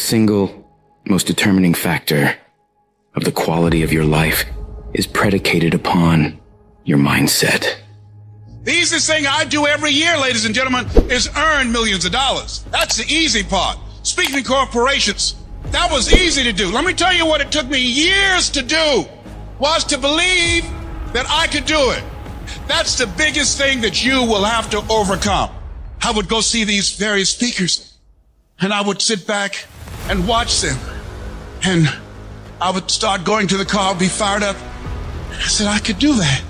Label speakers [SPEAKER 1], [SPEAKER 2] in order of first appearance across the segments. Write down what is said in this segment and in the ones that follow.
[SPEAKER 1] single, most determining factor of the quality of your life is predicated upon your mindset.
[SPEAKER 2] The easiest thing I do every year, ladies and gentlemen, is earn millions of dollars. That's the easy part. Speaking to corporations, that was easy to do. Let me tell you what it took me years to do, was to believe that I could do it. That's the biggest thing that you will have to overcome. I would go see these various speakers, and I would sit back and watch them. And I would start going to the car, be fired up. I said, I could do that.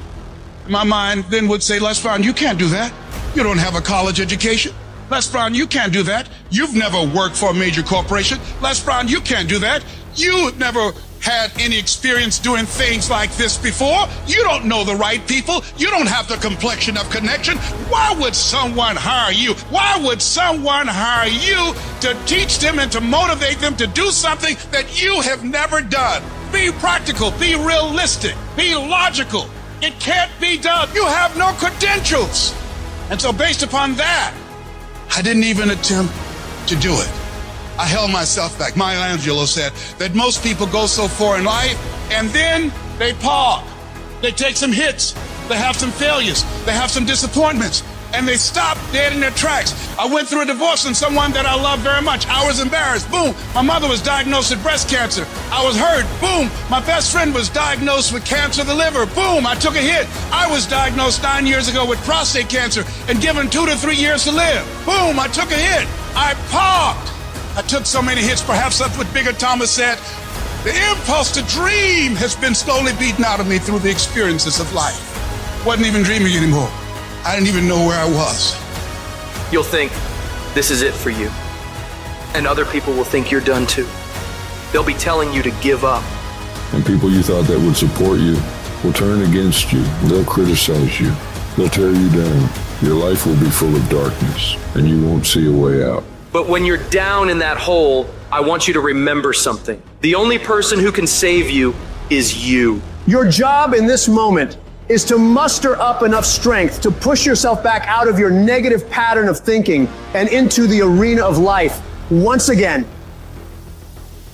[SPEAKER 2] My mind then would say, Les Brown, you can't do that. You don't have a college education. Les Brown, you can't do that. You've never worked for a major corporation. Les Brown, you can't do that. You never had any experience doing things like this before. You don't know the right people. You don't have the complexion of connection. Why would someone hire you? Why would someone hire you to teach them and to motivate them to do something that you have never done? Be practical, be realistic, be logical. It can't be done. You have no credentials. And so based upon that, I didn't even attempt to do it. I held myself back. Maya Angelou said that most people go so far in life and then they pause. They take some hits. They have some failures. They have some disappointments. And they stop dead in their tracks. I went through a divorce from someone that I love very much. I was embarrassed. Boom. My mother was diagnosed with breast cancer. I was hurt. Boom. My best friend was diagnosed with cancer of the liver. Boom. I took a hit. I was diagnosed 9 years ago with prostate cancer and given 2 to 3 years to live. Boom. I took a hit. I paused. I took so many hits. Perhaps that's what Bigger Thomas said. The impulse to dream has been slowly beaten out of me through the experiences of life. Wasn't even dreaming anymore. I didn't even know where I was.
[SPEAKER 3] You'll think this is it for you. And other people will think you're done too. They'll be telling you to give up.
[SPEAKER 4] And people you thought that would support you will turn against you. They'll criticize you. They'll tear you down. Your life will be full of darkness, and you won't see a way out.
[SPEAKER 3] But when you're down in that hole, I want you to remember something. The only person who can save you is you.
[SPEAKER 5] Your job in this moment is to muster up enough strength to push yourself back out of your negative pattern of thinking and into the arena of life once again.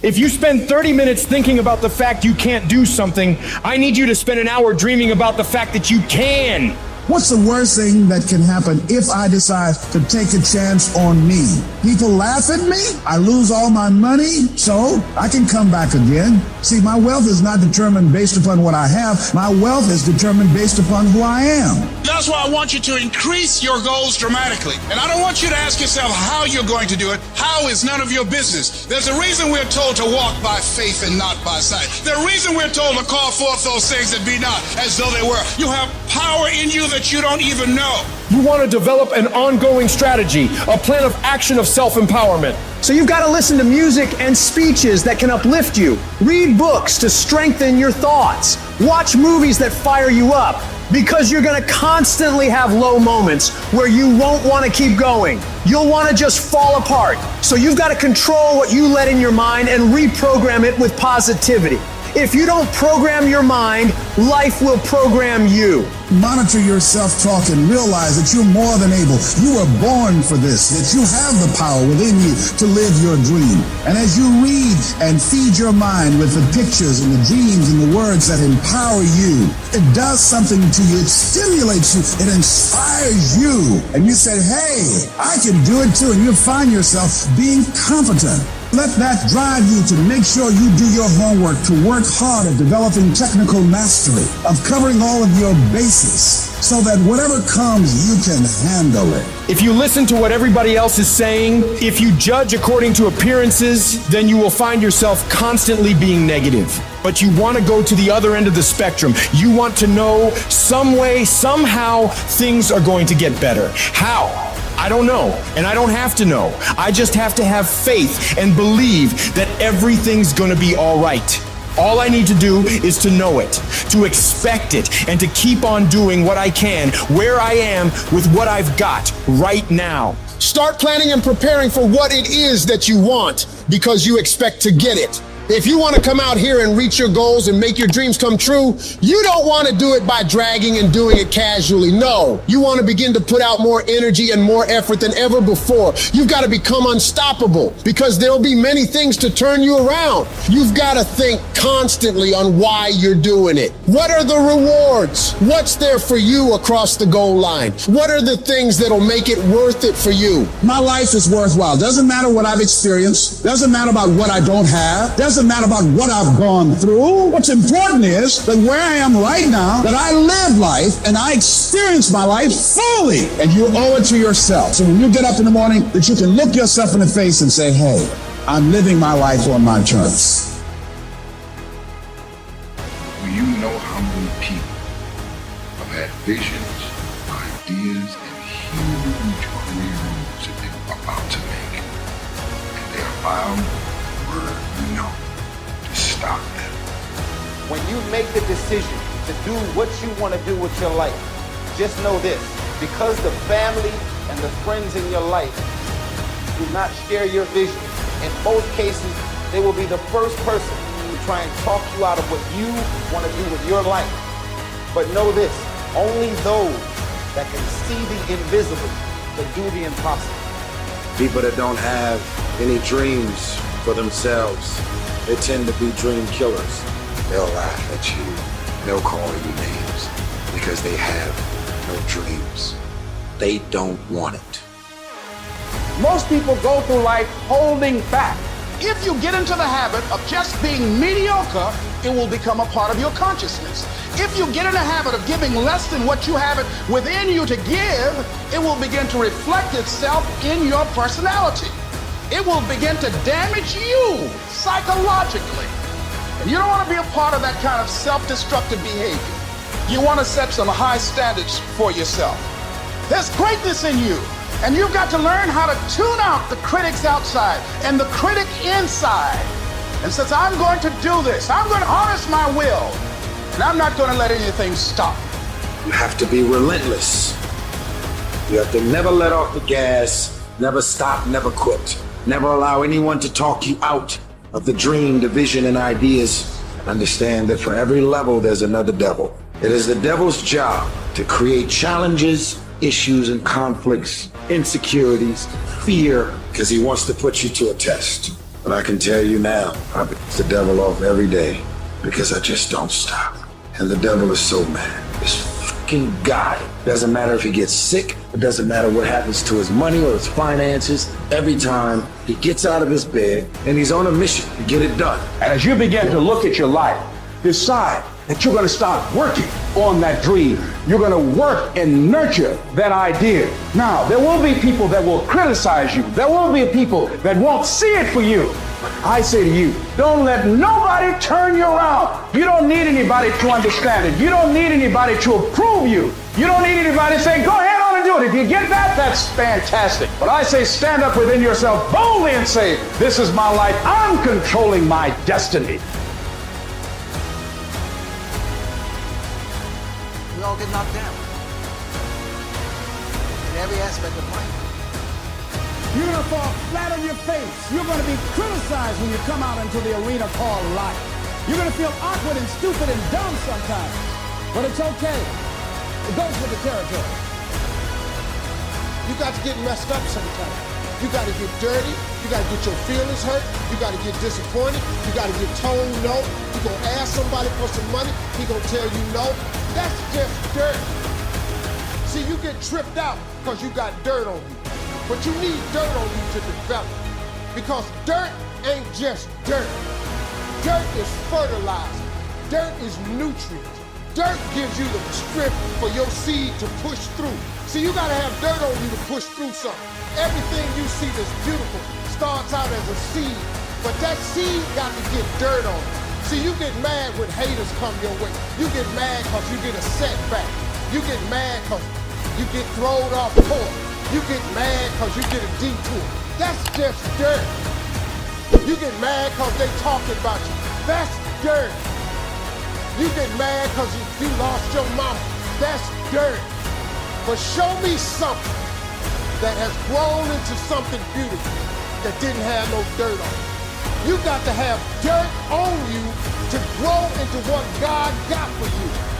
[SPEAKER 6] If you spend 30 minutes thinking about the fact you can't do something, I need you to spend an hour dreaming about the fact that you can.
[SPEAKER 7] What's the worst thing that can happen if I decide to take a chance on me? People laugh at me, I lose all my money, so I can come back again. See, my wealth is not determined based upon what I have. My wealth is determined based upon who I am.
[SPEAKER 2] That's why I want you to increase your goals dramatically. And I don't want you to ask yourself how you're going to do it. How is none of your business. There's a reason we're told to walk by faith and not by sight. There's a reason we're told to call forth those things that be not as though they were. You have power in you that you don't even know.
[SPEAKER 6] You want to develop an ongoing strategy, a plan of action of self-empowerment.
[SPEAKER 5] So you've got to listen to music and speeches that can uplift you. Read books to strengthen your thoughts. Watch movies that fire you up, because you're going to constantly have low moments where you won't want to keep going. You'll want to just fall apart. So you've got to control what you let in your mind and reprogram it with positivity. If you don't program your mind, life will program you.
[SPEAKER 7] Monitor your self-talk and realize that you're more than able. You were born for this, that you have the power within you to live your dream. And as you read and feed your mind with the pictures and the dreams and the words that empower you, it does something to you. It stimulates you. It inspires you. And you say, hey, I can do it too. And you'll find yourself being competent. Let that drive you to make sure you do your homework, to work hard at developing technical mastery, of covering all of your bases, so that whatever comes, you can handle it.
[SPEAKER 6] If you listen to what everybody else is saying, if you judge according to appearances, then you will find yourself constantly being negative. But you want to go to the other end of the spectrum. You want to know some way, somehow, things are going to get better. How? I don't know, and I don't have to know. I just have to have faith and believe that everything's gonna be all right. All I need to do is to know it, to expect it, and to keep on doing what I can, where I am, with what I've got right now.
[SPEAKER 8] Start planning and preparing for what it is that you want, because you expect to get it.
[SPEAKER 5] If you want to come out here and reach your goals and make your dreams come true, you don't want to do it by dragging and doing it casually. No, you want to begin to put out more energy and more effort than ever before. You've got to become unstoppable because there'll be many things to turn you around. You've got to think constantly on why you're doing it. What are the rewards? What's there for you across the goal line? What are the things that'll make it worth it for you?
[SPEAKER 7] My life is worthwhile. Doesn't matter what I've experienced. Doesn't matter about what I don't have. Doesn't matter about what I've gone through. What's important is that where I am right now, that I live life and I experience my life fully. And you owe it to yourself. So when you get up in the morning, that you can look yourself in the face and say, hey, I'm living my life on my terms.
[SPEAKER 8] Do you know how many people have had visions, ideas, and huge career moves that they're about to make? And they allowed the word no to stop them.
[SPEAKER 9] When you make the decision to do what you want to do with your life, just know this, because the family and the friends in your life do not share your vision, in most cases, they will be the first person to try and talk you out of what you want to do with your life. But know this, only those that can see the invisible can do the impossible.
[SPEAKER 10] People that don't have any dreams for themselves, they tend to be dream killers.
[SPEAKER 8] They'll laugh at you. They'll call you names because they have no dreams.
[SPEAKER 10] They don't want it.
[SPEAKER 9] Most people go through life holding back.
[SPEAKER 2] If you get into the habit of just being mediocre, it will become a part of your consciousness. If you get in the habit of giving less than what you have it within you to give, it will begin to reflect itself in your personality. It will begin to damage you psychologically. And you don't want to be a part of that kind of self-destructive behavior. You want to set some high standards for yourself. There's greatness in you. And you've got to learn how to tune out the critics outside and the critic inside. And since I'm going to do this, I'm going to harness my will. And I'm not going to let anything stop.
[SPEAKER 10] You have to be relentless. You have to never let off the gas, never stop, never quit. Never allow anyone to talk you out of the dream, the vision, and ideas. Understand that for every level, there's another devil. It is the devil's job to create challenges, issues, and conflicts, insecurities, fear, because he wants to put you to a test. But I can tell you now, I beat the devil off every day because I just don't stop. And the devil is so mad. This fucking guy. Doesn't matter if he gets sick. It doesn't matter what happens to his money or his finances. Every time he gets out of his bed and he's on a mission to get it done.
[SPEAKER 9] And as you begin to look at your life, decide that you're going to start working on that dream. You're going to work and nurture that idea. Now, there will be people that will criticize you. There will be people that won't see it for you. I say to you, don't let nobody turn you around. You don't need anybody to understand it. You don't need anybody to approve you. You don't need anybody to say, go ahead on and do it. If you get that, that's fantastic. But I say stand up within yourself boldly and say, this is my life. I'm controlling my destiny.
[SPEAKER 11] We all get knocked down in every aspect of life.
[SPEAKER 12] You're going to fall flat on your face. You're going to be criticized when you come out into the arena called life. You're going to feel awkward and stupid and dumb sometimes. But it's okay. It goes with the territory.
[SPEAKER 13] You got to get messed up sometimes. You got to get dirty. You got to get your feelings hurt. You got to get disappointed. You got to get told no. You're going to ask somebody for some money. He's going to tell you no. That's just dirt. See, you get tripped out because you got dirt on you. But you need dirt on you to develop. Because dirt ain't just dirt. Dirt is fertilizer. Dirt is nutrients. Dirt gives you the strength for your seed to push through. See, you gotta have dirt on you to push through something. Everything you see that's beautiful starts out as a seed, but that seed got to get dirt on it. See, you get mad when haters come your way. You get mad because you get a setback. You get mad because you get thrown off course. You get mad because you get a detour. That's just dirt. You get mad because they talking about you. That's dirt. You get mad because you lost your mama. That's dirt. But show me something that has grown into something beautiful that didn't have no dirt on it. You got to have dirt on you to grow into what God got for you.